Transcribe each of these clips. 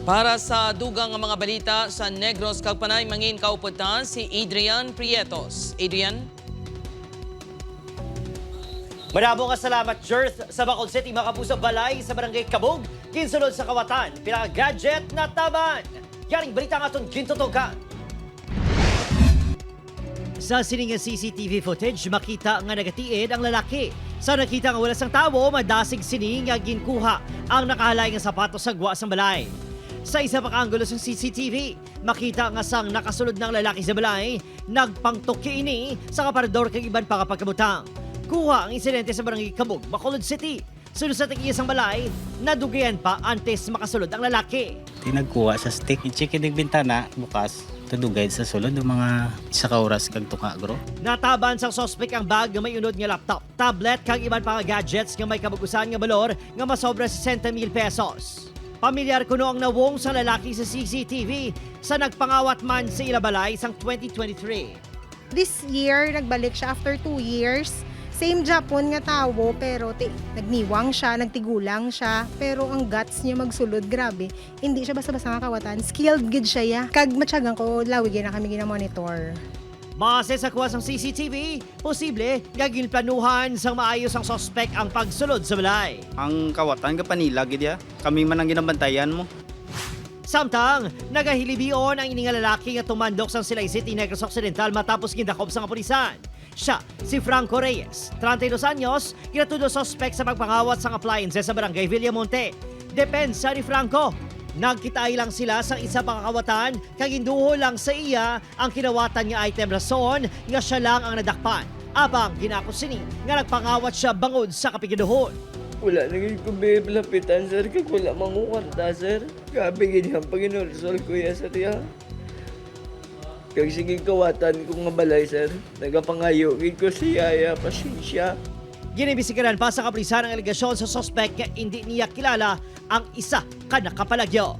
Para sa dugang nga mga balita sa Negros Kagpanay, mangin kauputan si Adrian Prietos. Adrian? Maramo nga salamat, Jerth, sa Bacol City, Makapusa Balay, sa Barangay Kabog, kinsulod sa Kawatan, pinaka-gadget na taban. Yaring balita nga itong kintutukan. Sa sining CCTV footage, makita nga nagatiid ang lalaki. Sa nakita nga wala sang tawo, madasig sining nga ginkuha ang nakahalay nga sapatos sa gwa sang balay. Sa isa pang anggulo sa CCTV, makita nga sang nakasulod ng lalaki sa balay, nagpangtuki ini sa kaparador kag iban pa kapagkabutang. Kuha ang insidente sa Barangay Kabog, Bacolod City. Sunod sa tigiyas ang balay, nadugayan pa antes makasulod ang lalaki. Tinagkuha sa stick, i-check yung bintana, bukas, tudugay sa sulod ng mga isa ka oras kag tuka, gro. Nataban sang sospek ang bag nga may unod nga laptop, tablet kag iban pa nga gadgets nga may kabugusan nga balor nga masobra 60,000 pesos. Pamilyar kuno ang nawong sa lalaki sa CCTV sa nagpangawat man sa Ilabalay sang 2023. This year, nagbalik siya after 2 years. Same Japon nga tawo, pero nagniwang siya, nagtigulang siya. Pero ang guts niya magsulod, grabe. Hindi siya basta-basta nga kawatan. Skilled gid siya ya. Kag matyagang ko, lawig na kami ginamonitor. Base sa kuha sang CCTV, posible gagil planuhan sang maayos ang sospek ang pagsulod sa balay. Ang kawatan ka panila gid ya. Kami man ang ginabantayan mo. Samtang, nagahilibion ang ininga lalaki nga tumandok sang Silay City, Negros Occidental matapos gindakop sa kapulisan. Siya, si Franco Reyes, 32 anyos, kinatudo sospek sa pagpangawat sang appliances sa Barangay Villamonte. Depensa ni Franco, nagkitaay lang sila sa isa pang kakawatan, kaginduho lang sa iya ang kinawatan nga item rason nga siya lang ang nadakpan. Abang ginako sini nga nagpangawat siya bangod sa kapigiduhon. Wala na gid ko lapitan, sir. Kag wala mangukanta, sir. Grabe gid ang Panginoon kuya sa tiya. Kag sige kawatan ko nga balay, sir. Nagapangayo gid ko siya, pasensya. Ginibisikiran pa sa kapulisan ang aligasyon sa sospek nga hindi niya kilala ang isa ka nakapalagyo.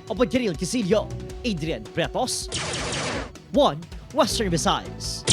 Opo Kiril Kisilio, Adrian Pretos, 1 Western Visayas.